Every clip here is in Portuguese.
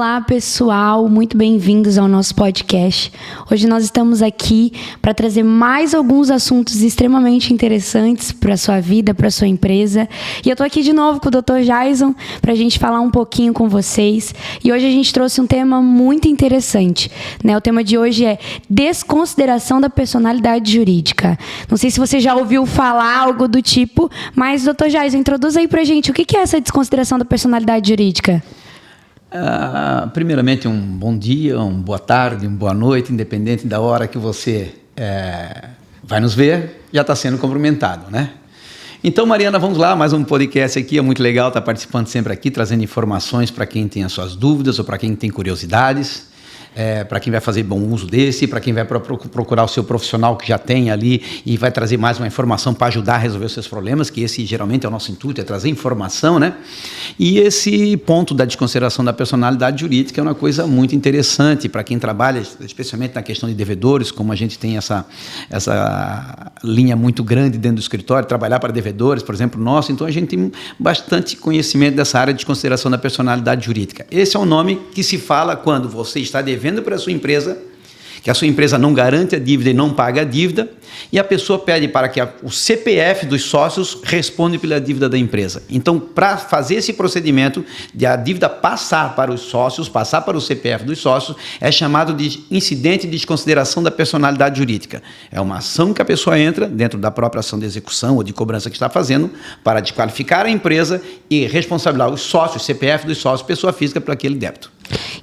Olá, pessoal, muito bem-vindos ao nosso podcast. Hoje nós estamos aqui para trazer mais alguns assuntos extremamente interessantes para a sua vida, para a sua empresa. E eu estou aqui de novo com o Dr. Jason para a gente falar um pouquinho com vocês. E hoje a gente trouxe um tema muito interessante, né? O tema de hoje é desconsideração da personalidade jurídica. Não sei se você já ouviu falar algo do tipo, mas, Dr. Jason, introduz aí para a gente o que é essa desconsideração da personalidade jurídica. Primeiramente, um bom dia, uma boa tarde, uma boa noite, independente da hora que você vai nos ver, já está sendo cumprimentado, né? Então, Mariana, vamos lá, mais um podcast aqui, é muito legal estar participando sempre aqui, trazendo informações para quem tem as suas dúvidas ou para quem tem curiosidades. Para quem vai fazer bom uso desse, para quem vai procurar o seu profissional que já tem ali e vai trazer mais uma informação para ajudar a resolver os seus problemas, que esse geralmente é o nosso intuito, é trazer informação, né? E esse ponto da desconsideração da personalidade jurídica é uma coisa muito interessante para quem trabalha, especialmente na questão de devedores, como a gente tem essa linha muito grande dentro do escritório, trabalhar para devedores, por exemplo, nosso, então a gente tem bastante conhecimento dessa área de desconsideração da personalidade jurídica. Esse é um nome que se fala quando você está devendo para a sua empresa, que a sua empresa não garante a dívida e não paga a dívida, e a pessoa pede para que o CPF dos sócios responda pela dívida da empresa. Então, para fazer esse procedimento de a dívida passar para os sócios, passar para o CPF dos sócios, é chamado de incidente de desconsideração da personalidade jurídica. É uma ação que a pessoa entra dentro da própria ação de execução ou de cobrança que está fazendo para desqualificar a empresa e responsabilizar os sócios, CPF dos sócios, pessoa física, por aquele débito.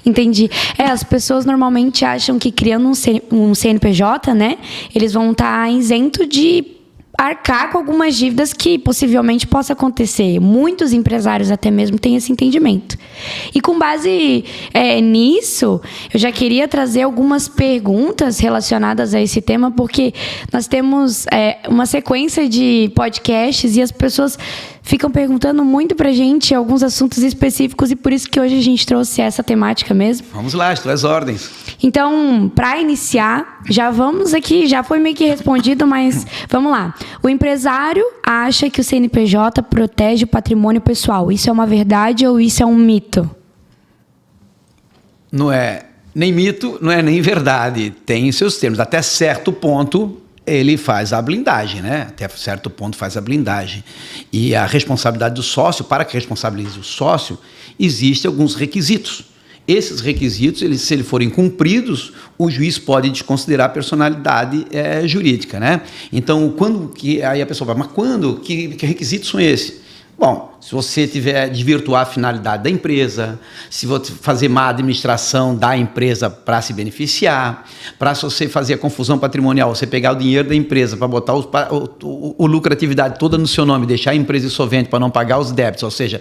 Entendi. As pessoas normalmente acham que criando um CNPJ, né, eles vão estar isentos de arcar com algumas dívidas que possivelmente possa acontecer. Muitos empresários até mesmo têm esse entendimento. E com base nisso, eu já queria trazer algumas perguntas relacionadas a esse tema, porque nós temos uma sequência de podcasts e as pessoas ficam perguntando muito pra gente alguns assuntos específicos e por isso que hoje a gente trouxe essa temática mesmo. Vamos lá, estou às ordens. Então, para iniciar, já vamos aqui, já foi meio que respondido, mas vamos lá. O empresário acha que o CNPJ protege o patrimônio pessoal. Isso é uma verdade ou isso é um mito? Não é nem mito, não é nem verdade. Tem seus termos. Até certo ponto, ele faz a blindagem, né? Até certo ponto faz a blindagem. E a responsabilidade do sócio, para que responsabilize o sócio, existem alguns requisitos. Esses requisitos, se eles forem cumpridos, o juiz pode desconsiderar a personalidade jurídica, né? Então, aí a pessoa fala, mas quando? Que requisitos são esses? Bom, se você tiver desvirtuar a finalidade da empresa, se você fazer má administração da empresa para se beneficiar, para você fazer a confusão patrimonial, você pegar o dinheiro da empresa para botar a lucratividade toda no seu nome, deixar a empresa insolvente para não pagar os débitos, ou seja,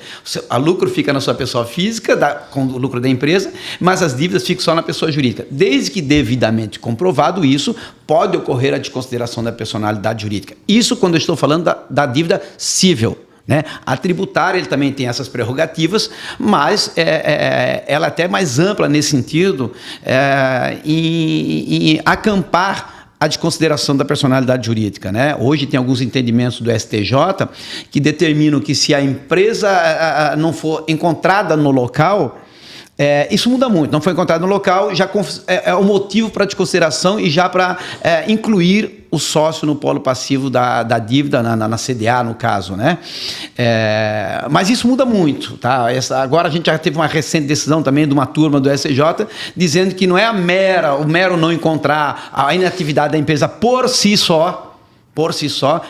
a lucro fica na sua pessoa física, com o lucro da empresa, mas as dívidas ficam só na pessoa jurídica. Desde que devidamente comprovado isso, pode ocorrer a desconsideração da personalidade jurídica. Isso quando eu estou falando da dívida civil. Né? A tributária ele também tem essas prerrogativas, mas ela é até mais ampla nesse sentido, em acampar a desconsideração da personalidade jurídica, né? Hoje tem alguns entendimentos do STJ que determinam que se a empresa não for encontrada no local, isso muda muito, não foi encontrado no local, já é o motivo para desconsideração e já para incluir o sócio no polo passivo da dívida, na CDA, no caso, né? Mas isso muda muito, tá? Agora a gente já teve uma recente decisão também de uma turma do STJ dizendo que não é o mero não encontrar a inatividade da empresa por si só,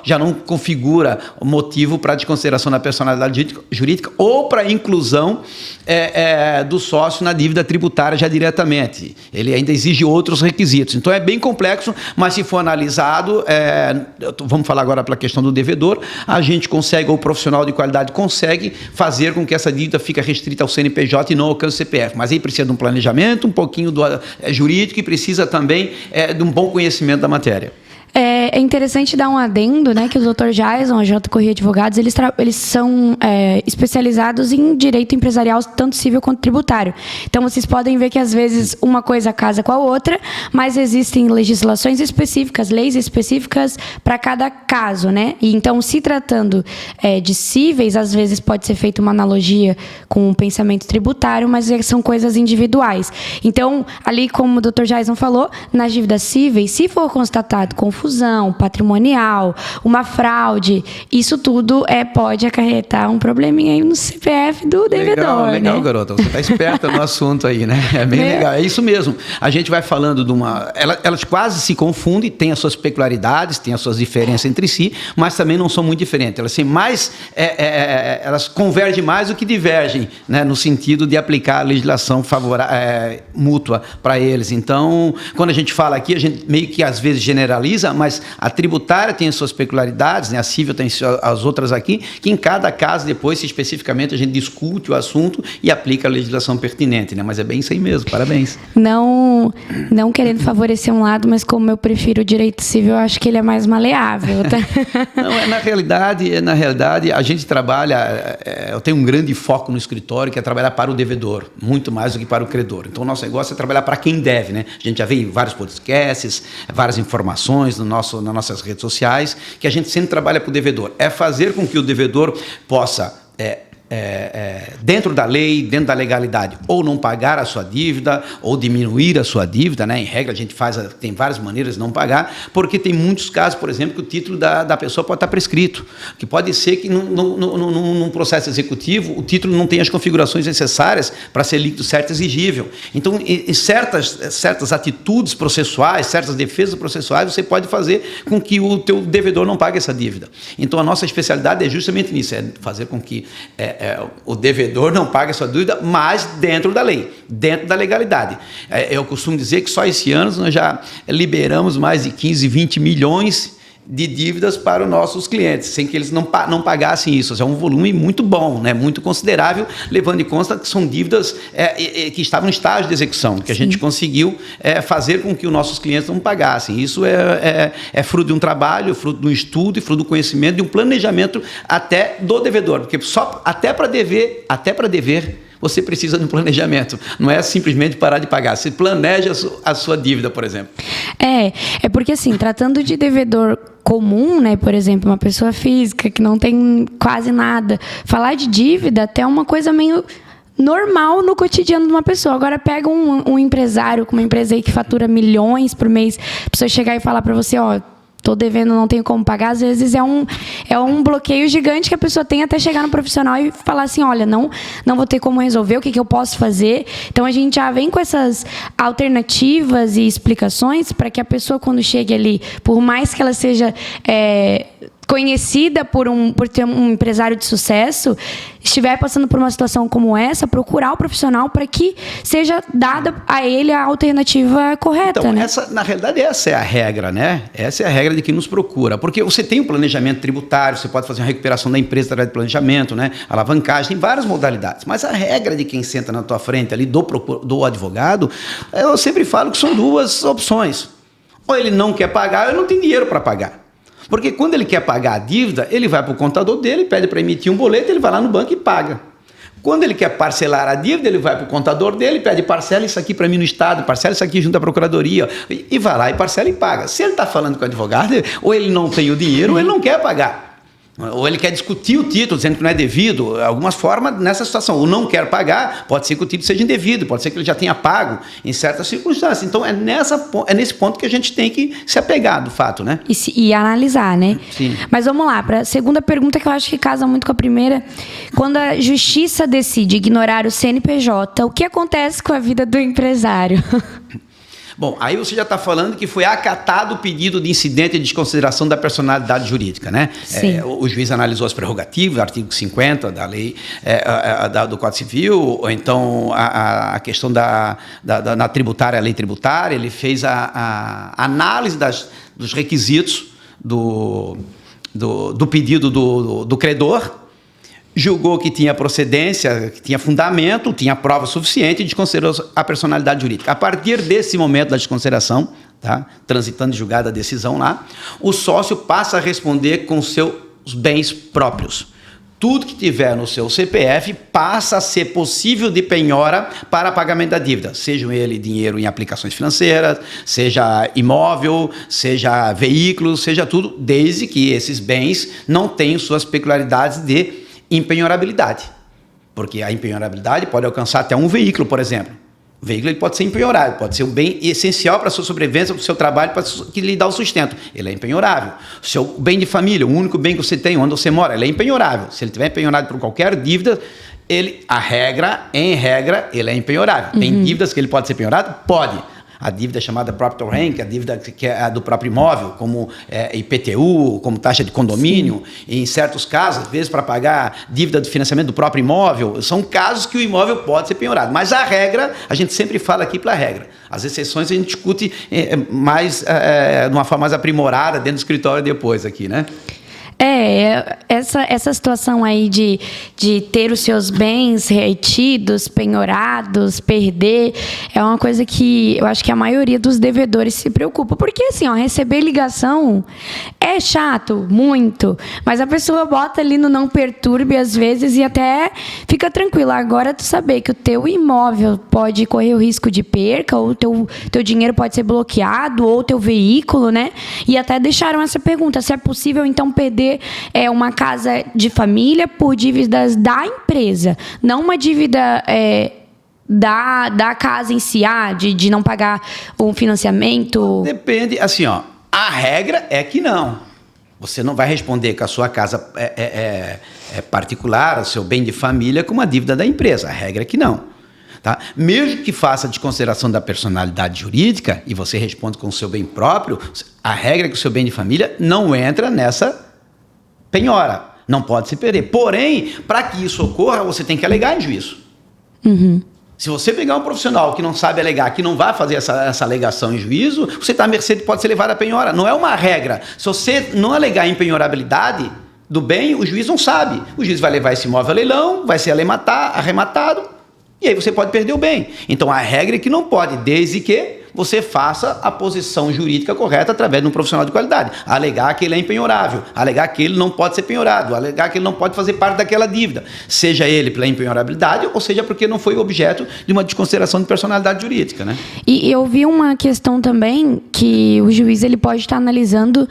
já não configura o motivo para a desconsideração da personalidade jurídica ou para a inclusão do sócio na dívida tributária já diretamente. Ele ainda exige outros requisitos. Então, é bem complexo, mas se for analisado, vamos falar agora pela questão do devedor, a gente consegue, ou o profissional de qualidade consegue fazer com que essa dívida fique restrita ao CNPJ e não alcance o CPF. Mas aí precisa de um planejamento, um pouquinho do jurídico e precisa também de um bom conhecimento da matéria. É interessante dar um adendo, né, que o Dr. Jason, a J. Corrêa Advogados, eles são especializados em direito empresarial, tanto civil quanto tributário. Então, vocês podem ver que, às vezes, uma coisa casa com a outra, mas existem legislações específicas, leis específicas para cada caso, né? E, então, se tratando de cíveis, às vezes pode ser feita uma analogia com o pensamento tributário, mas são coisas individuais. Então, ali, como o Dr. Jason falou, nas dívidas cíveis, se for constatado confusão patrimonial, uma fraude, isso tudo pode acarretar um probleminha aí no CPF do devedor, legal, né? Garota, você está esperta no assunto aí, né? É bem legal, é isso mesmo. A gente vai falando de uma... Elas quase se confundem, têm as suas peculiaridades, têm as suas diferenças entre si, mas também não são muito diferentes. Elas, elas convergem mais do que divergem, né? No sentido de aplicar a legislação mútua para eles. Então, quando a gente fala aqui, a gente meio que às vezes generaliza, mas a tributária tem as suas peculiaridades, né? A civil tem as outras aqui, que em cada caso depois, especificamente, a gente discute o assunto e aplica a legislação pertinente, né? Mas é bem isso aí mesmo, parabéns. Não querendo favorecer um lado, mas como eu prefiro o direito civil, eu acho que ele é mais maleável, tá? Não, na realidade, a gente trabalha, eu tenho um grande foco no escritório, que é trabalhar para o devedor, muito mais do que para o credor. Então, o nosso negócio é trabalhar para quem deve, né? A gente já vê vários podcasts, várias informações nas nossas redes sociais, que a gente sempre trabalha para o devedor. É fazer com que o devedor possa... dentro da lei, dentro da legalidade, ou não pagar a sua dívida, ou diminuir a sua dívida, né? Em regra, a gente tem várias maneiras de não pagar, porque tem muitos casos, por exemplo, que o título da pessoa pode estar prescrito, que pode ser que num processo executivo o título não tenha as configurações necessárias para ser líquido certo e exigível. Então, certas atitudes processuais, certas defesas processuais, você pode fazer com que o teu devedor não pague essa dívida. Então, a nossa especialidade é justamente nisso, é fazer com que o devedor não paga a sua dívida, mas dentro da lei, dentro da legalidade. Eu costumo dizer que só esse ano nós já liberamos mais de 15, 20 milhões de dívidas para os nossos clientes, sem que eles não pagassem isso. É um volume muito bom, né? Muito considerável, levando em conta que são dívidas que estavam em estágio de execução, que a gente conseguiu fazer com que os nossos clientes não pagassem. Isso é fruto de um trabalho, fruto de um estudo, fruto do conhecimento, de um planejamento até do devedor, porque até para dever, você precisa de um planejamento. Não é simplesmente parar de pagar. Você planeja a sua dívida, por exemplo. É porque, assim, tratando de devedor comum, né, por exemplo, uma pessoa física que não tem quase nada, falar de dívida até é uma coisa meio normal no cotidiano de uma pessoa. Agora pega um empresário com uma empresa aí que fatura milhões por mês, a pessoa chegar e falar para você, tô devendo, não tenho como pagar, às vezes é um bloqueio gigante que a pessoa tem até chegar no profissional e falar assim, olha, não vou ter como resolver, o que eu posso fazer? Então, a gente já vem com essas alternativas e explicações para que a pessoa, quando chegue ali, por mais que ela seja conhecida por ter um empresário de sucesso, estiver passando por uma situação como essa, procurar o profissional para que seja dada a ele a alternativa correta. Então, né? na realidade, essa é a regra, né? Essa é a regra de quem nos procura. Porque você tem um planejamento tributário, você pode fazer uma recuperação da empresa através de planejamento, né? Alavancagem, tem várias modalidades. Mas a regra de quem senta na tua frente ali, do advogado, eu sempre falo que são duas opções. Ou ele não quer pagar, ou ele não tem dinheiro para pagar. Porque quando ele quer pagar a dívida, ele vai para o contador dele, pede para emitir um boleto, ele vai lá no banco e paga. Quando ele quer parcelar a dívida, ele vai para o contador dele, pede parcela isso aqui para mim no Estado, parcela isso aqui junto à Procuradoria, e vai lá e parcela e paga. Se ele está falando com o advogado, ou ele não tem o dinheiro, ou ele não quer pagar. Ou ele quer discutir o título, dizendo que não é devido, algumas formas nessa situação. Ou não quer pagar, pode ser que o título seja indevido, pode ser que ele já tenha pago em certas circunstâncias. Então, é nesse ponto que a gente tem que se apegar, do fato, né? E analisar, né? Sim. Mas vamos lá, para a segunda pergunta, que eu acho que casa muito com a primeira. Quando a justiça decide ignorar o CNPJ, o que acontece com a vida do empresário? Bom, aí você já está falando que foi acatado o pedido de incidente de desconsideração da personalidade jurídica, né? Sim. O juiz analisou as prerrogativas, artigo 50 da lei do Código Civil, ou então a questão na tributária, a lei tributária, ele fez a análise dos requisitos do pedido do credor, julgou que tinha procedência, que tinha fundamento, tinha prova suficiente e desconsiderou a personalidade jurídica. A partir desse momento da desconsideração, tá? Transitando de julgada a decisão lá, o sócio passa a responder com seus bens próprios. Tudo que tiver no seu CPF passa a ser possível de penhora para pagamento da dívida, seja ele dinheiro em aplicações financeiras, seja imóvel, seja veículo, seja tudo, desde que esses bens não tenham suas peculiaridades de empenhorabilidade. Porque a empenhorabilidade pode alcançar até um veículo, por exemplo. O veículo ele pode ser empenhorável, pode ser um bem essencial para a sua sobrevivência, para o seu trabalho, que lhe dá o sustento. Ele é empenhorável. O seu bem de família, o único bem que você tem, onde você mora, ele é empenhorável. Se ele estiver empenhorado por qualquer dívida, em regra, ele é empenhorável. Tem dívidas que ele pode ser penhorado? Pode. A dívida chamada property rank, a dívida que é a do próprio imóvel, como IPTU, como taxa de condomínio, e em certos casos, às vezes para pagar dívida de financiamento do próprio imóvel, são casos que o imóvel pode ser penhorado. Mas a regra, a gente sempre fala aqui pela regra. As exceções a gente discute de uma forma mais aprimorada dentro do escritório depois aqui, né? Essa situação aí de ter os seus bens retidos, penhorados, perder, é uma coisa que eu acho que a maioria dos devedores se preocupa. Porque, assim, receber ligação é chato, muito, mas a pessoa bota ali no não perturbe às vezes e até fica tranquila. Agora, tu saber que o teu imóvel pode correr o risco de perca, ou o teu dinheiro pode ser bloqueado, ou o teu veículo, né? E até deixaram essa pergunta, se é possível, então, perder uma casa de família por dívidas da empresa, não uma dívida da casa em si, de não pagar um financiamento. Depende, assim, a regra é que não. Você não vai responder que a sua casa é particular, o seu bem de família, com uma dívida da empresa. A regra é que não. Tá? Mesmo que faça desconsideração da personalidade jurídica e você responde com o seu bem próprio, a regra é que o seu bem de família não entra nessa penhora, não pode se perder. Porém, para que isso ocorra, você tem que alegar em juízo. Se você pegar um profissional que não sabe alegar, que não vai fazer essa alegação em juízo, você está à mercê, pode ser levado à penhora. Não é uma regra. Se você não alegar empenhorabilidade do bem, o juiz não sabe. O juiz vai levar esse imóvel a leilão, vai ser arrematado, e aí você pode perder o bem. Então, a regra é que não pode, desde que você faça a posição jurídica correta através de um profissional de qualidade. Alegar que ele é empenhorável, alegar que ele não pode ser penhorado, alegar que ele não pode fazer parte daquela dívida, seja ele pela empenhorabilidade ou seja porque não foi objeto de uma desconsideração de personalidade jurídica, né? E eu vi uma questão também que o juiz ele pode estar analisando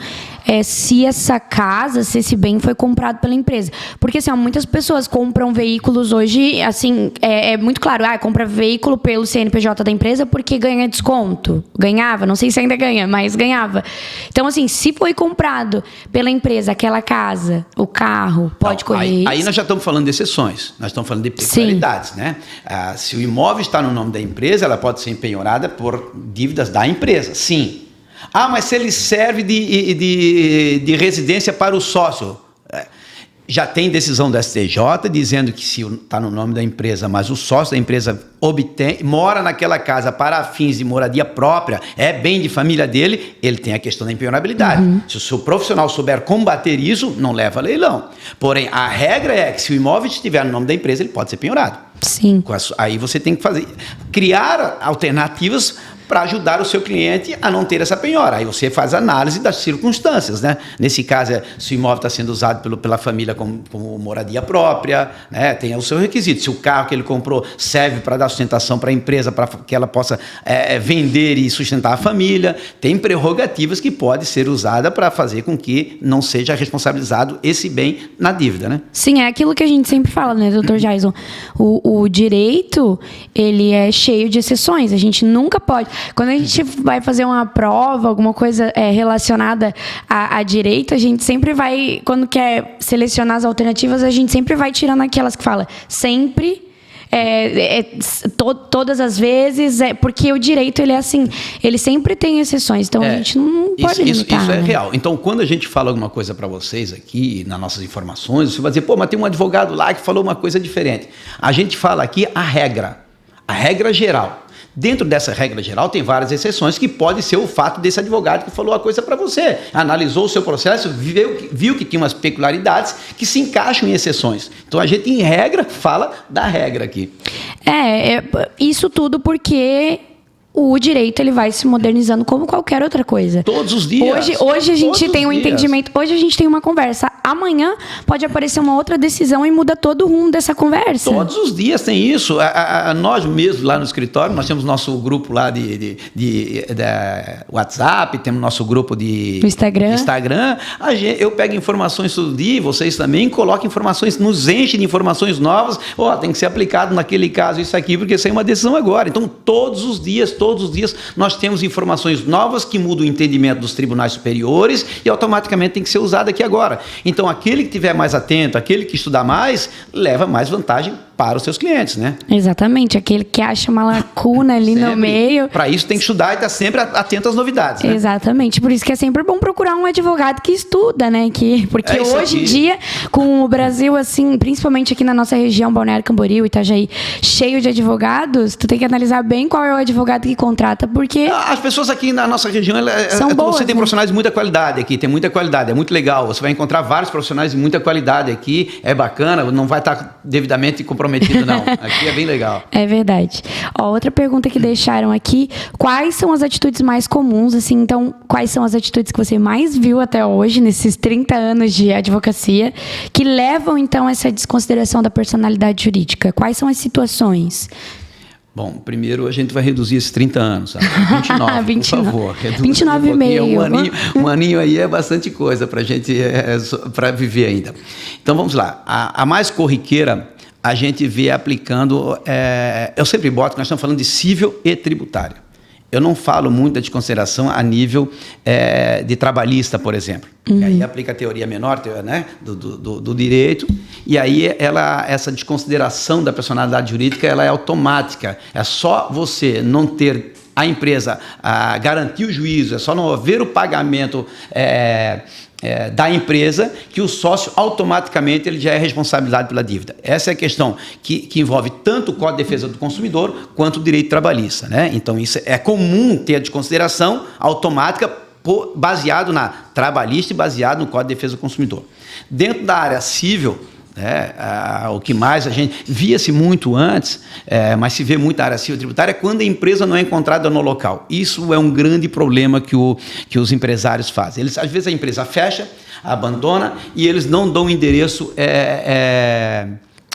se essa casa, se esse bem foi comprado pela empresa. Porque, assim, muitas pessoas compram veículos hoje, assim, é muito claro, compra veículo pelo CNPJ da empresa porque ganha desconto. Ganhava, não sei se ainda ganha, mas ganhava. Então, assim, se foi comprado pela empresa aquela casa, o carro, pode correr isso. Aí nós já estamos falando de exceções, nós estamos falando de peculiaridades, né? Se o imóvel está no nome da empresa, ela pode ser empenhorada por dívidas da empresa, sim. Mas se ele serve de residência para o sócio, já tem decisão do STJ dizendo que se está no nome da empresa, mas o sócio da empresa mora naquela casa para fins de moradia própria, é bem de família dele, ele tem a questão da empenhorabilidade. Se o seu profissional souber combater isso, não leva a leilão. Porém, a regra é que se o imóvel estiver no nome da empresa, ele pode ser penhorado. Sim. Aí você tem que criar alternativas para ajudar o seu cliente a não ter essa penhora. Aí você faz análise das circunstâncias, né? Nesse caso, se o imóvel está sendo usado pela família como moradia própria, né? Tem o seu requisito. Se o carro que ele comprou serve para dar sustentação para a empresa, para que ela possa vender e sustentar a família, tem prerrogativas que podem ser usadas para fazer com que não seja responsabilizado esse bem na dívida, né? Sim, é aquilo que a gente sempre fala, né, Dr. Jason? O direito, ele é cheio de exceções. A gente nunca pode... Quando a gente vai fazer uma prova, alguma coisa relacionada a direito, a gente sempre vai, quando quer selecionar as alternativas, a gente sempre vai tirando aquelas que fala sempre, todas as vezes, porque o direito, ele é assim, ele sempre tem exceções, então a gente não pode limitar. Isso é real. Então, quando a gente fala alguma coisa para vocês aqui, nas nossas informações, você vai dizer, mas tem um advogado lá que falou uma coisa diferente. A gente fala aqui a regra geral. Dentro dessa regra geral tem várias exceções que pode ser o fato desse advogado que falou a coisa para você. Analisou o seu processo, viu que tinha umas peculiaridades que se encaixam em exceções. Então a gente, em regra, fala da regra aqui. Isso tudo porque o direito ele vai se modernizando como qualquer outra coisa. Todos os dias. Hoje a gente tem um entendimento, hoje a gente tem uma conversa. Amanhã pode aparecer uma outra decisão e muda todo o rumo dessa conversa. Todos os dias tem isso. Nós mesmos lá no escritório, nós temos nosso grupo lá de WhatsApp, temos nosso grupo de Instagram. Eu pego informações todo dia, vocês também colocam informações, nos enchem de informações novas. Tem que ser aplicado naquele caso isso aqui, porque isso aí é uma decisão agora. Então, todos os dias nós temos informações novas que mudam o entendimento dos tribunais superiores e automaticamente tem que ser usado aqui agora. Então, aquele que estiver mais atento, aquele que estudar mais, leva mais vantagem para os seus clientes, né? Exatamente, aquele que acha uma lacuna ali no meio. Para isso tem que estudar e estar sempre atento às novidades, né? Exatamente, por isso que é sempre bom procurar um advogado que estuda, né? Porque hoje em dia, com o Brasil, assim, principalmente aqui na nossa região, Balneário Camboriú, Itajaí, cheio de advogados, tu tem que analisar bem qual é o advogado que contrata, porque... As pessoas aqui na nossa região, são boas, você tem profissionais de muita qualidade aqui, tem muita qualidade, é muito legal. Você vai encontrar vários profissionais de muita qualidade aqui, é bacana, não vai estar devidamente comprometido, não. Aqui é bem legal. É verdade. Outra pergunta que deixaram aqui, quais são as atitudes mais comuns, assim, então, quais são as atitudes que você mais viu até hoje, nesses 30 anos de advocacia, que levam, então, a essa desconsideração da personalidade jurídica? Quais são as situações? Bom, primeiro a gente vai reduzir esses 30 anos, sabe? 29, 29, por favor. 29,5. Um aninho aí é bastante coisa para a gente para viver ainda. Então, vamos lá. A mais corriqueira, a gente vê aplicando... eu sempre boto que nós estamos falando de civil e tributário. Eu não falo muito da desconsideração a nível de trabalhista, por exemplo. E aí aplica a teoria menor, né, do direito, e aí essa desconsideração da personalidade jurídica ela é automática. É só você não ter a empresa garantir o juízo, é só não haver o pagamento da empresa que o sócio automaticamente ele já é responsabilizado pela dívida. Essa é a questão que envolve tanto o Código de Defesa do Consumidor quanto o direito trabalhista, né? Então isso é comum ter a desconsideração automática baseado na trabalhista e baseado no Código de Defesa do Consumidor. Dentro da área civil, o que mais a gente via-se muito antes, mas se vê muito na área civil tributária, é quando a empresa não é encontrada no local. Isso é um grande problema que os empresários fazem. Às vezes a empresa fecha, abandona e eles não dão o endereço...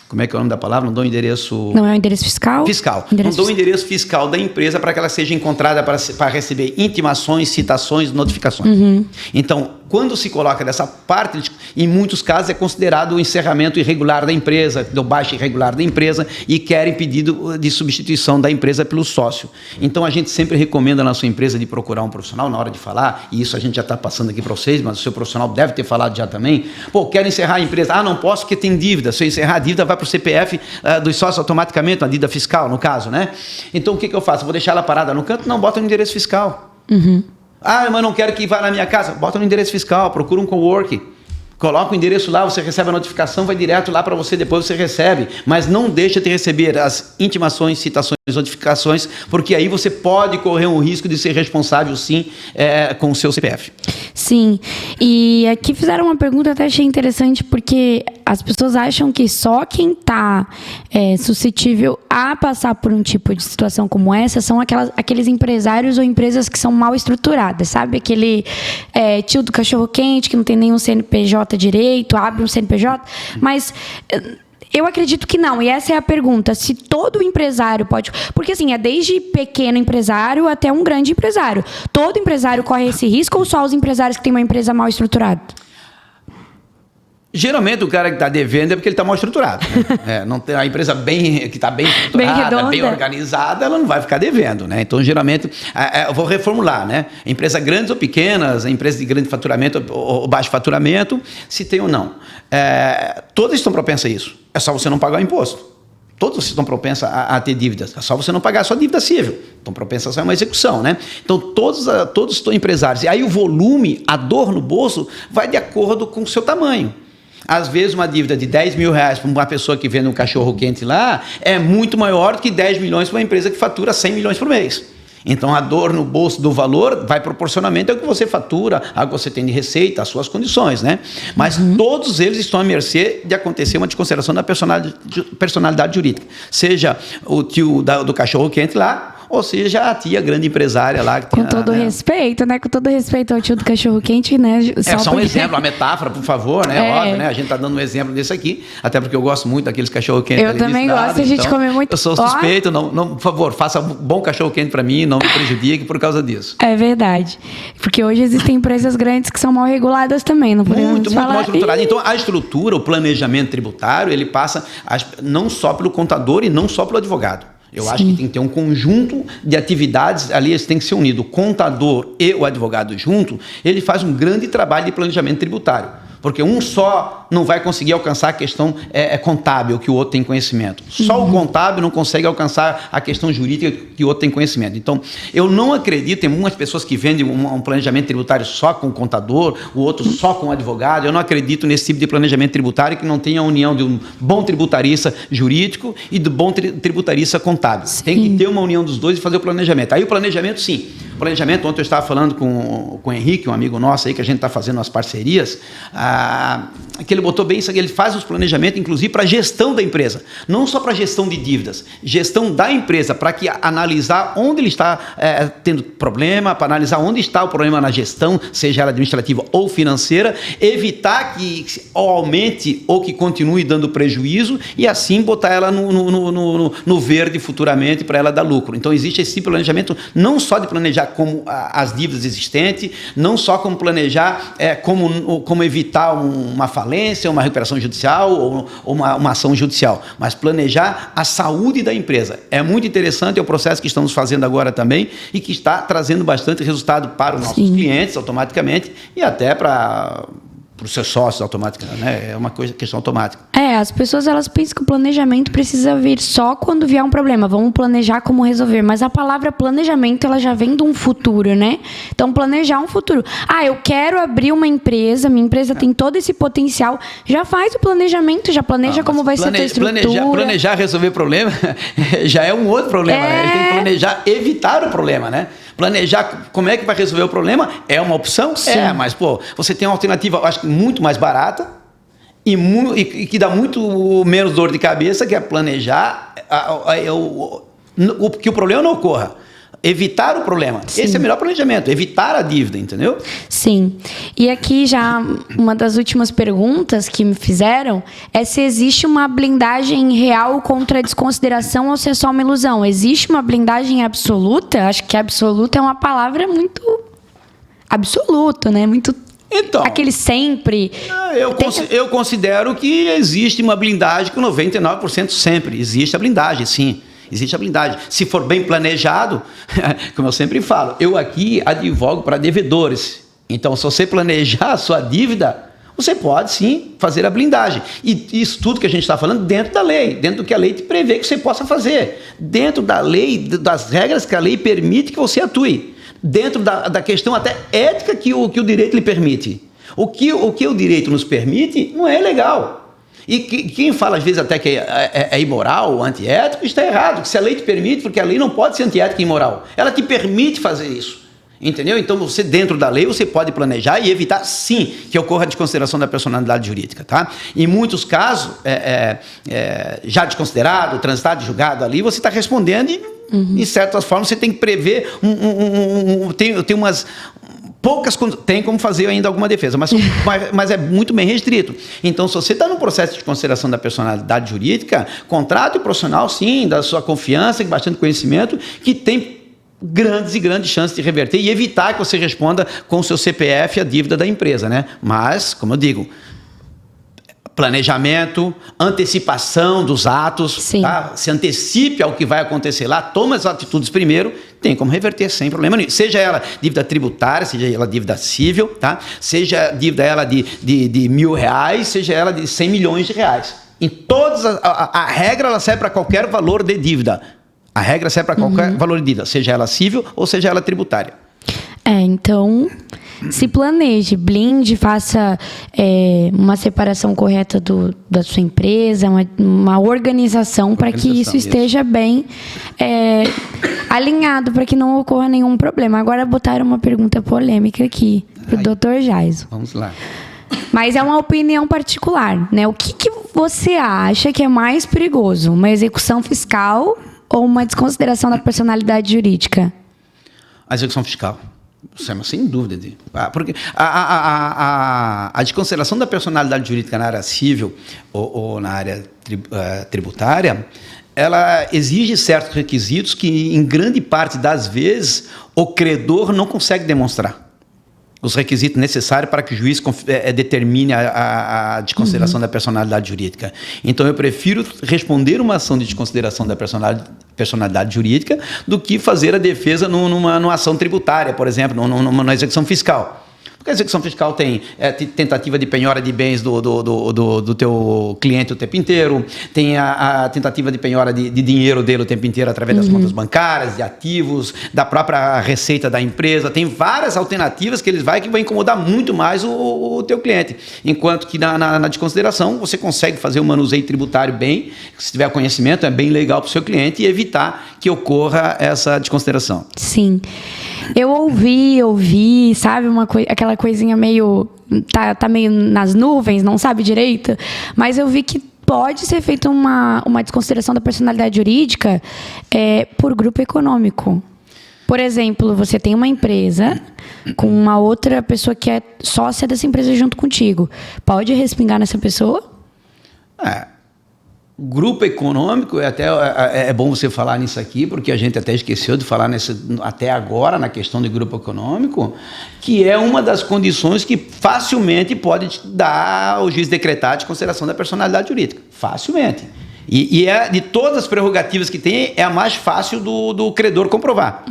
como é que é o nome da palavra? Não dão o endereço... Não é o endereço fiscal? Fiscal. Não dão o endereço fiscal da empresa para que ela seja encontrada para receber intimações, citações, notificações. Então, quando se coloca dessa parte, em muitos casos é considerado o encerramento irregular da empresa, do baixo irregular da empresa, e querem pedido de substituição da empresa pelo sócio. Então, a gente sempre recomenda na sua empresa de procurar um profissional na hora de falar, e isso a gente já está passando aqui para vocês, mas o seu profissional deve ter falado já também. Quero encerrar a empresa. Não posso porque tem dívida. Se eu encerrar a dívida, vai para o CPF dos sócios automaticamente, uma dívida fiscal, no caso, né? Então, o que eu faço? Vou deixar ela parada no canto? Não, bota no endereço fiscal. Mas não quero que vá na minha casa. Bota no endereço fiscal, procura um coworking. Coloca o endereço lá, você recebe a notificação, vai direto lá para você, depois você recebe. Mas não deixa de receber as intimações, citações, notificações, porque aí você pode correr um risco de ser responsável, sim, com o seu CPF. Sim, e aqui fizeram uma pergunta, até achei interessante, porque as pessoas acham que só quem está suscetível a passar por um tipo de situação como essa são aqueles empresários ou empresas que são mal estruturadas, sabe? Aquele tio do cachorro-quente que não tem nenhum CNPJ direito, abre um CNPJ, mas... Eu acredito que não, e essa é a pergunta, se todo empresário pode... Porque assim, é desde pequeno empresário até um grande empresário. Todo empresário corre esse risco ou só os empresários que têm uma empresa mal estruturada? Geralmente o cara que está devendo é porque ele está mal estruturado. Né? Não tem a empresa que está bem estruturada, bem organizada, ela não vai ficar devendo. Né? Então, geralmente, eu vou reformular. Né? Empresas grandes ou pequenas, empresas de grande faturamento ou baixo faturamento, se tem ou não. Todas estão propensas a isso. É só você não pagar o imposto. Todos estão propensos a ter dívidas. É só você não pagar a sua dívida civil. Estão propensas a uma execução, né? Então, todos estão empresários. E aí o volume, a dor no bolso, vai de acordo com o seu tamanho. Às vezes, uma dívida de 10 mil reais para uma pessoa que vende um cachorro-quente lá é muito maior do que 10 milhões para uma empresa que fatura 100 milhões por mês. Então, a dor no bolso do valor vai proporcionalmente ao que você fatura, ao que você tem de receita, às suas condições, né? Mas todos eles estão à mercê de acontecer uma desconsideração da personalidade jurídica. Seja o tio do cachorro-quente lá, ou seja, a tia grande empresária lá. Que com todo respeito, né? Com todo respeito ao tio do cachorro-quente, né? Só um exemplo, a metáfora, por favor, né? Óbvio, né? A gente tá dando um exemplo desse aqui, até porque eu gosto muito daqueles cachorro-quente. Eu também gosto, a gente come muito. Eu sou suspeito, não, por favor, faça um bom cachorro-quente para mim, não me prejudique por causa disso. É verdade. Porque hoje existem empresas grandes que são mal reguladas também, não podemos muito falar. mal estruturado. Então, a estrutura, o planejamento tributário, ele passa não só pelo contador e não só pelo advogado. Eu acho que tem que ter um conjunto de atividades, ali eles têm que ser unidos. O contador e o advogado junto, ele faz um grande trabalho de planejamento tributário. Porque um só não vai conseguir alcançar a questão contábil que o outro tem conhecimento. Só o contábil não consegue alcançar a questão jurídica que o outro tem conhecimento. Então, eu não acredito, tem muitas pessoas que vendem um planejamento tributário só com o contador, o outro só com o advogado. Eu não acredito nesse tipo de planejamento tributário que não tenha a união de um bom tributarista jurídico e do bom tributarista contábil. Sim. Tem que ter uma união dos dois e fazer o planejamento. Aí o planejamento, sim. O planejamento, ontem eu estava falando com o Henrique, um amigo nosso aí, que a gente está fazendo umas parcerias, que ele botou bem isso aqui, ele faz os planejamentos, inclusive, para a gestão da empresa. Não só para a gestão de dívidas, gestão da empresa, para que analisar onde ele está tendo problema, para analisar onde está o problema na gestão, seja ela administrativa ou financeira, evitar que aumente ou que continue dando prejuízo e assim botar ela no verde futuramente para ela dar lucro. Então, existe esse tipo de planejamento, não só de planejar como as dívidas existentes, não só como planejar como evitar uma falência, uma recuperação judicial ou uma ação judicial, mas planejar a saúde da empresa. É muito interessante, é o processo que estamos fazendo agora também e que está trazendo bastante resultado para os nossos clientes automaticamente e até para os seus sócios automaticamente, né? É uma questão automática. As pessoas elas pensam que o planejamento precisa vir só quando vier um problema. Vamos planejar como resolver. Mas a palavra planejamento, ela já vem de um futuro, né? Então, planejar um futuro. Eu quero abrir uma empresa, minha empresa tem todo esse potencial. Já faz o planejamento, já planeja como vai ser a tua estrutura. Planejar resolver problema já é um outro problema, né? A gente tem que planejar evitar o problema, né? Planejar como é que vai resolver o problema é uma opção? Sim. Mas, você tem uma alternativa, eu acho que muito mais barata e que dá muito menos dor de cabeça, que é planejar que o problema não ocorra. Evitar o problema. Sim. Esse é o melhor planejamento, evitar a dívida, entendeu? Sim. E aqui já uma das últimas perguntas que me fizeram é se existe uma blindagem real contra a desconsideração ou se é só uma ilusão. Existe uma blindagem absoluta? Acho que absoluta é uma palavra muito absoluta, né? Muito... Então, aquele sempre... Eu considero que existe uma blindagem com 99% sempre. Existe a blindagem, sim. Existe a blindagem. Se for bem planejado, como eu sempre falo, eu aqui advogo para devedores. Então, se você planejar a sua dívida, você pode sim fazer a blindagem. E isso tudo que a gente está falando dentro da lei, dentro do que a lei te prevê que você possa fazer. Dentro da lei, das regras que a lei permite que você atue. Dentro da questão até ética que o direito lhe permite. O que o direito nos permite não é legal. E quem fala às vezes até que é imoral ou antiético, está errado. Que se a lei te permite, porque a lei não pode ser antiética e imoral. Ela te permite fazer isso. Entendeu? Então, você dentro da lei, você pode planejar e evitar, sim, que ocorra a desconsideração da personalidade jurídica. Tá? Em muitos casos, já desconsiderado, transitado, julgado ali, você está respondendo e, em certas formas, você tem que prever tem umas... Poucas tem como fazer ainda alguma defesa, mas é muito bem restrito. Então, se você está no processo de consideração da personalidade jurídica, contrate o profissional, sim, da sua confiança, com bastante conhecimento, que tem grandes chances de reverter e evitar que você responda com o seu CPF a dívida da empresa, né? Mas, como eu digo, planejamento, antecipação dos atos, tá? Se antecipe ao que vai acontecer lá, toma as atitudes primeiro, tem como reverter sem problema nenhum. Seja ela dívida tributária, seja ela dívida civil, tá? Seja dívida ela de R$1.000, seja ela de 100 milhões de reais. Em todas a regra ela serve para qualquer valor de dívida. A regra serve para qualquer valor de dívida, seja ela civil ou seja ela tributária. Então, se planeje, blinde, faça uma separação correta da sua empresa, uma organização para que isso esteja bem alinhado, para que não ocorra nenhum problema. Agora botaram uma pergunta polêmica aqui para o Dr. Jaiso. Vamos lá. Mas é uma opinião particular, né? O que você acha que é mais perigoso? Uma execução fiscal ou uma desconsideração da personalidade jurídica? A execução fiscal. Sem dúvida. Porque a desconsideração da personalidade jurídica na área civil ou na área tributária, ela exige certos requisitos que, em grande parte das vezes, o credor não consegue demonstrar. Os requisitos necessários para que o juiz determine a desconsideração da personalidade jurídica. Então, eu prefiro responder uma ação de desconsideração da personalidade jurídica do que fazer a defesa numa ação tributária, por exemplo, numa execução fiscal. Porque a execução fiscal tem tentativa de penhora de bens do teu cliente o tempo inteiro, tem a tentativa de penhora de dinheiro dele o tempo inteiro através das contas bancárias, de ativos, da própria receita da empresa. Tem várias alternativas que vai incomodar muito mais o teu cliente. Enquanto que na desconsideração você consegue fazer o manuseio tributário bem, se tiver conhecimento, é bem legal para o seu cliente e evitar que ocorra essa desconsideração. Sim. Eu ouvi, sabe, aquela coisinha meio, tá meio nas nuvens, não sabe direito, mas eu vi que pode ser feita uma desconsideração da personalidade jurídica por grupo econômico. Por exemplo, você tem uma empresa com uma outra pessoa que é sócia dessa empresa junto contigo. Pode respingar nessa pessoa? Grupo econômico, é bom você falar nisso aqui, porque a gente até esqueceu de falar até agora na questão de grupo econômico, que é uma das condições que facilmente pode dar o juiz decretar de consideração da personalidade jurídica. Facilmente. E de todas as prerrogativas que tem, é a mais fácil do credor comprovar.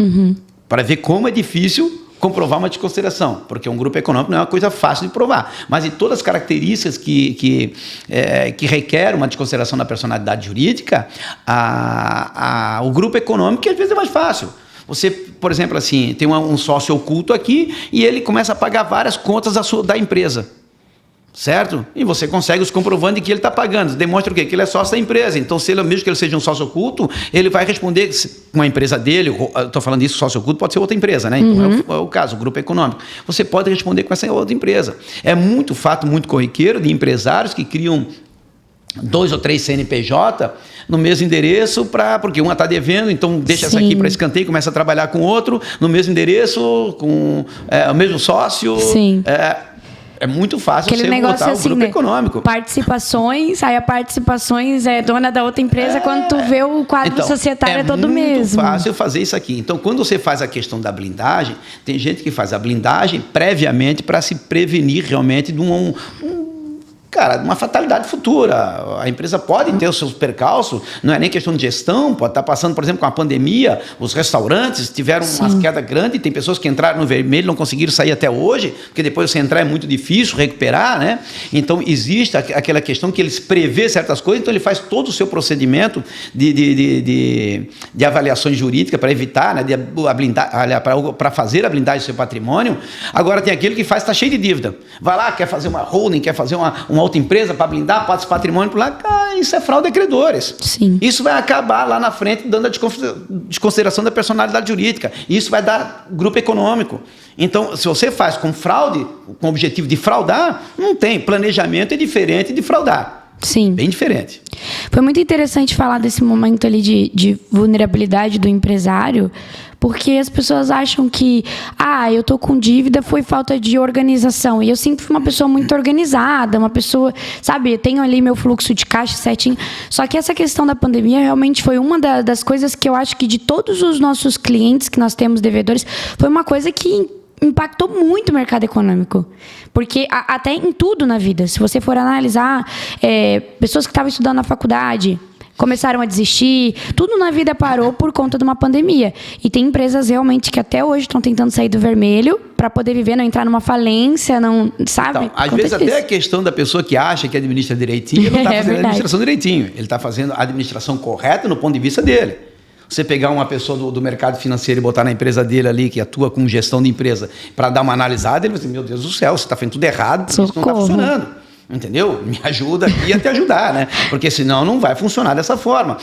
Para ver como é difícil comprovar uma desconsideração, porque um grupo econômico não é uma coisa fácil de provar, mas em todas as características que requer uma desconsideração da personalidade jurídica, o grupo econômico às vezes é mais fácil. Você, por exemplo, assim, tem um sócio oculto aqui e ele começa a pagar várias contas da empresa. Certo? E você consegue os comprovantes de que ele está pagando. Demonstra o quê? Que ele é sócio da empresa. Então, mesmo que ele seja um sócio oculto, ele vai responder com a empresa dele. Estou falando isso, sócio oculto pode ser outra empresa, né? Então, é o caso, o grupo econômico. Você pode responder com essa outra empresa. É muito corriqueiro de empresários que criam 2 ou 3 CNPJ no mesmo endereço, porque uma está devendo, então deixa essa aqui para escanteio, começa a trabalhar com outro, no mesmo endereço, com o mesmo sócio. Sim. É muito fácil aquele você negócio botar assim, o grupo econômico. Participações, aí a participações é dona da outra empresa, quando tu vê o quadro societário é todo mesmo. É muito fácil fazer isso aqui. Então, quando você faz a questão da blindagem, tem gente que faz a blindagem previamente para se prevenir realmente de uma fatalidade futura. A empresa pode ter os seus percalços, não é nem questão de gestão, pode estar passando, por exemplo, com a pandemia, os restaurantes tiveram uma queda grande, tem pessoas que entraram no vermelho e não conseguiram sair até hoje, porque depois você entrar é muito difícil recuperar, né? Então, existe aquela questão que ele prevê certas coisas, então ele faz todo o seu procedimento de avaliações jurídicas para evitar, né, para fazer a blindagem do seu patrimônio. Agora, tem aquele que está cheio de dívida. Vai lá, quer fazer uma holding, quer fazer uma outra empresa para blindar, passa esse patrimônio por lá, isso é fraude a credores. Sim. Isso vai acabar lá na frente dando a desconsideração da personalidade jurídica. Isso vai dar grupo econômico. Então, se você faz com fraude, com o objetivo de fraudar, não tem. Planejamento é diferente de fraudar. Sim. Bem diferente. Foi muito interessante falar desse momento ali de vulnerabilidade do empresário, porque as pessoas acham que, eu tô com dívida, foi falta de organização. E eu sempre fui uma pessoa muito organizada, uma pessoa, sabe, eu tenho ali meu fluxo de caixa certinho. Só que essa questão da pandemia realmente foi uma das coisas que eu acho que de todos os nossos clientes que nós temos devedores, foi uma coisa que impactou muito o mercado econômico. Porque até em tudo na vida, se você for analisar, pessoas que estavam estudando na faculdade começaram a desistir, tudo na vida parou por conta de uma pandemia. E tem empresas realmente que até hoje estão tentando sair do vermelho para poder viver, não entrar numa falência, não, sabe? Então, às vezes até a questão da pessoa que acha que administra direitinho, ele não está fazendo a administração direitinho. Ele está fazendo a administração correta no ponto de vista dele. Você pegar uma pessoa do mercado financeiro e botar na empresa dele ali, que atua com gestão de empresa, para dar uma analisada, ele vai dizer, meu Deus do céu, você está fazendo tudo errado, isso não está funcionando. Entendeu? Me ajuda aqui a te ajudar, né? Porque senão não vai funcionar dessa forma.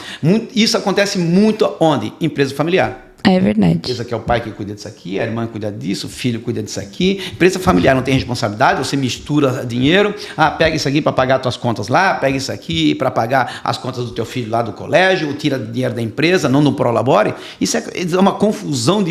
Isso acontece muito onde? Empresa familiar. É verdade. Empresa que é o pai que cuida disso aqui, a irmã cuida disso, o filho cuida disso aqui. Empresa familiar não tem responsabilidade, você mistura dinheiro. Pega isso aqui para pagar tuas contas lá, pega isso aqui para pagar as contas do teu filho lá do colégio, tira dinheiro da empresa, não no Prolabore. Isso é uma confusão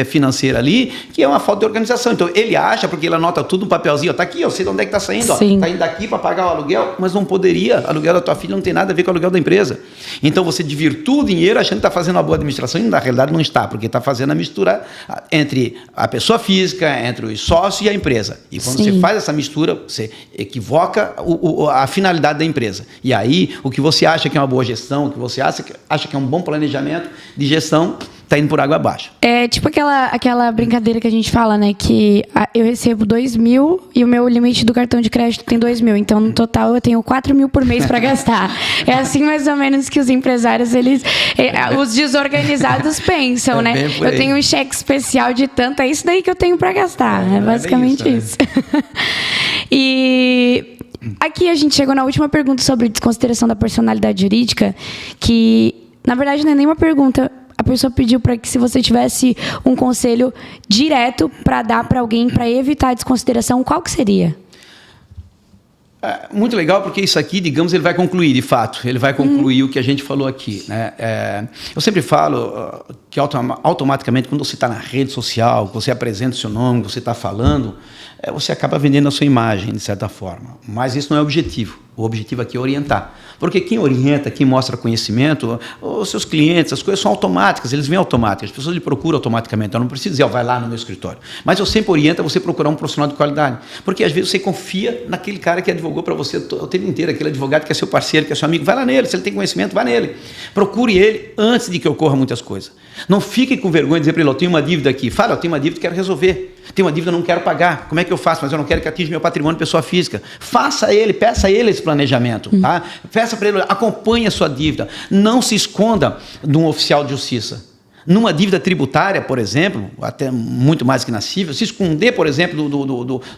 financeira ali, que é uma falta de organização. Então, ele acha, porque ele anota tudo no papelzinho, tá aqui, eu sei de onde é que tá saindo, ó, tá indo daqui para pagar o aluguel, mas não poderia. O aluguel da tua filha não tem nada a ver com o aluguel da empresa. Então, você desvirtua o dinheiro achando que está fazendo uma boa administração e, na realidade, não está, porque está fazendo a mistura entre a pessoa física, entre os sócios e a empresa. E quando você faz essa mistura, você equivoca a finalidade da empresa. E aí, o que você acha que é uma boa gestão, o que você acha que é um bom planejamento de gestão, está indo por água abaixo. É tipo aquela brincadeira que a gente fala, né? Que eu recebo 2.000 e o meu limite do cartão de crédito tem 2.000. Então, no total, eu tenho 4.000 por mês para gastar. É assim, mais ou menos, que os empresários, os desorganizados pensam, né? Eu tenho um cheque especial de tanto, é isso daí que eu tenho para gastar. É basicamente isso. E aqui a gente chegou na última pergunta sobre desconsideração da personalidade jurídica, que, na verdade, não é nem uma pergunta. A pessoa pediu para que, se você tivesse um conselho direto para dar para alguém para evitar a desconsideração, qual que seria? Muito legal, porque isso aqui, digamos, ele vai concluir, de fato. Ele vai concluir o que a gente falou aqui, né? Eu sempre falo que automaticamente, quando você está na rede social, você apresenta o seu nome, você está falando, você acaba vendendo a sua imagem, de certa forma. Mas isso não é o objetivo. O objetivo aqui é orientar. Porque quem orienta, quem mostra conhecimento, os seus clientes, as coisas são automáticas, eles vêm automáticas, as pessoas lhe procuram automaticamente. Eu não preciso dizer, vai lá no meu escritório. Mas eu sempre oriento a você procurar um profissional de qualidade. Porque às vezes você confia naquele cara que advogou para você o tempo inteiro, aquele advogado que é seu parceiro, que é seu amigo. Vai lá nele, se ele tem conhecimento, vai nele. Procure ele antes de que ocorram muitas coisas. Não fique com vergonha de dizer para ele, eu tenho uma dívida aqui. Fala, eu tenho uma dívida que quero resolver. Tenho uma dívida, não quero pagar. Como é que eu faço? Mas eu não quero que atinja meu patrimônio pessoa física. Faça ele, peça a ele esse planejamento. Tá? Peça para ele, acompanhe a sua dívida. Não se esconda de um oficial de justiça. Numa dívida tributária, por exemplo, até muito mais que na civil, se esconder, por exemplo,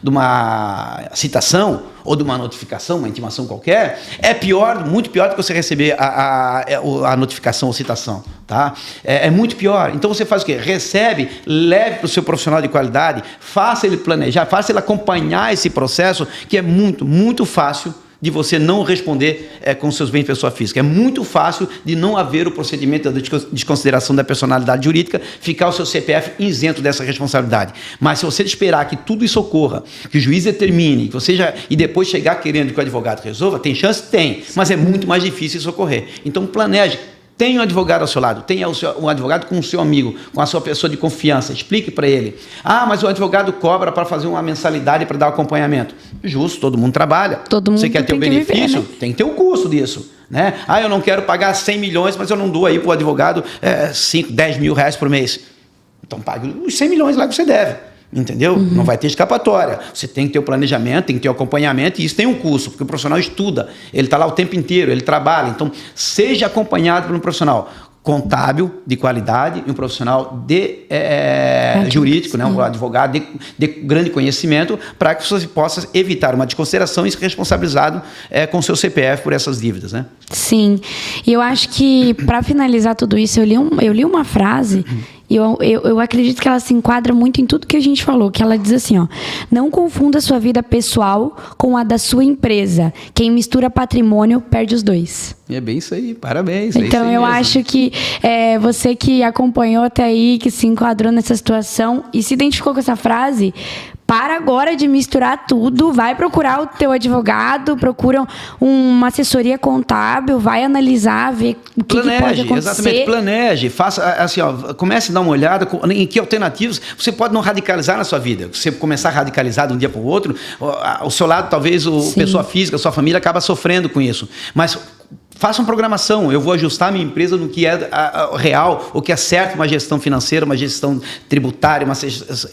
de uma citação ou de uma notificação, uma intimação qualquer, é pior, muito pior do que você receber a notificação ou citação. Tá? É muito pior. Então você faz o quê? Recebe, leve para o seu profissional de qualidade, faça ele planejar, faça ele acompanhar esse processo, que é muito, muito fácil de você não responder com seus bens de pessoa física. É muito fácil de não haver o procedimento da desconsideração da personalidade jurídica, ficar o seu CPF isento dessa responsabilidade. Mas se você esperar que tudo isso ocorra, que o juiz determine, que você e depois chegar querendo que o advogado resolva, tem chance? Tem, mas é muito mais difícil isso ocorrer. Então planeje. Tenha um advogado ao seu lado, tenha um advogado com o seu amigo, com a sua pessoa de confiança, explique para ele. Mas o advogado cobra para fazer uma mensalidade para dar acompanhamento. Justo, todo mundo trabalha. Todo mundo. Você quer ter o benefício? Viver, né? Tem que ter o custo disso. Né? Eu não quero pagar 100 milhões, mas eu não dou aí para o advogado 5, 10 mil reais por mês. Então pague os 100 milhões lá que você deve. Entendeu? Não vai ter escapatória. Você tem que ter o planejamento, tem que ter o acompanhamento, e isso tem um custo, porque o profissional estuda, ele está lá o tempo inteiro, ele trabalha. Então, seja acompanhado por um profissional contábil de qualidade e um profissional jurídico, né? Um advogado de grande conhecimento, para que você possa evitar uma desconsideração e ser responsabilizado com o seu CPF por essas dívidas. Né? Sim. E eu acho que, para finalizar tudo isso, eu li uma frase. E eu acredito que ela se enquadra muito em tudo que a gente falou, que ela diz assim, não confunda sua vida pessoal com a da sua empresa. Quem mistura patrimônio perde os dois. É bem isso aí, parabéns. Então eu acho que você que acompanhou até aí, que se enquadrou nessa situação e se identificou com essa frase, para agora de misturar tudo, vai procurar o teu advogado, procura uma assessoria contábil, vai analisar, ver o que pode acontecer. Exatamente, planeje, faça assim, comece a dar uma olhada em que alternativas você pode não radicalizar na sua vida. Você começar a radicalizar de um dia para o outro, ao seu lado, talvez, pessoa física, a sua família acaba sofrendo com isso. Mas faça uma programação, eu vou ajustar a minha empresa no que é real, o que é certo, uma gestão financeira, uma gestão tributária, uma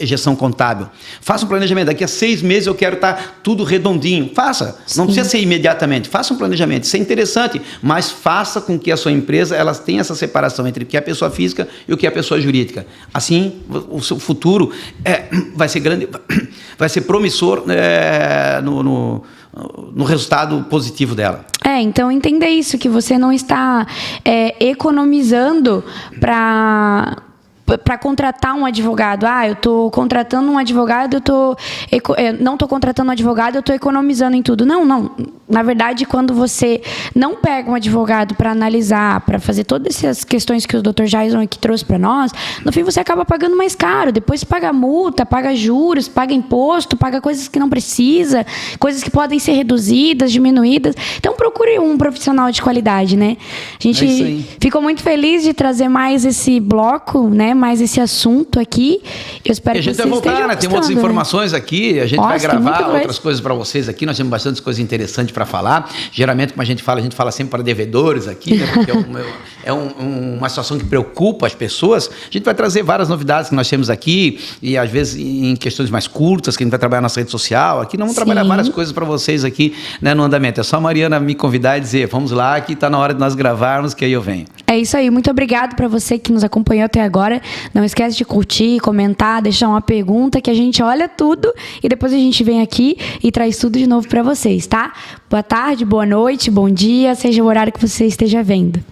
gestão contábil. Faça um planejamento, daqui a 6 meses eu quero estar tudo redondinho. Faça, não precisa ser imediatamente, faça um planejamento, isso é interessante, mas faça com que a sua empresa ela tenha essa separação entre o que é a pessoa física e o que é a pessoa jurídica. Assim, o seu futuro vai ser grande, vai ser promissor no resultado positivo dela. Então entenda isso, que você não está economizando para para contratar um advogado. Eu estou contratando um advogado, não estou contratando um advogado, eu estou economizando em tudo. Não. Na verdade, quando você não pega um advogado para analisar, para fazer todas essas questões que o Dr. Jason aqui trouxe para nós, no fim você acaba pagando mais caro. Depois você paga multa, paga juros, paga imposto, paga coisas que não precisa, coisas que podem ser reduzidas, diminuídas. Então procure um profissional de qualidade, né? A gente ficou muito feliz de trazer mais esse bloco, né? Mais esse assunto aqui. Eu espero que vocês estejam gostando. A gente vai voltar, né? Tem outras informações aqui. A gente vai gravar outras coisas para vocês aqui. Nós temos bastante coisa interessante para falar. Geralmente, como a gente fala sempre para devedores aqui, né? Porque uma situação que preocupa as pessoas. A gente vai trazer várias novidades que nós temos aqui e, às vezes, em questões mais curtas, que a gente vai trabalhar na nossa rede social. Aqui nós vamos trabalhar várias coisas para vocês aqui, né, no andamento. É só a Mariana me convidar e dizer, vamos lá, que está na hora de nós gravarmos, que aí eu venho. É isso aí. Muito obrigado para você que nos acompanhou até agora. Não esquece de curtir, comentar, deixar uma pergunta, que a gente olha tudo e depois a gente vem aqui e traz tudo de novo para vocês, tá? Boa tarde, boa noite, bom dia, seja o horário que você esteja vendo.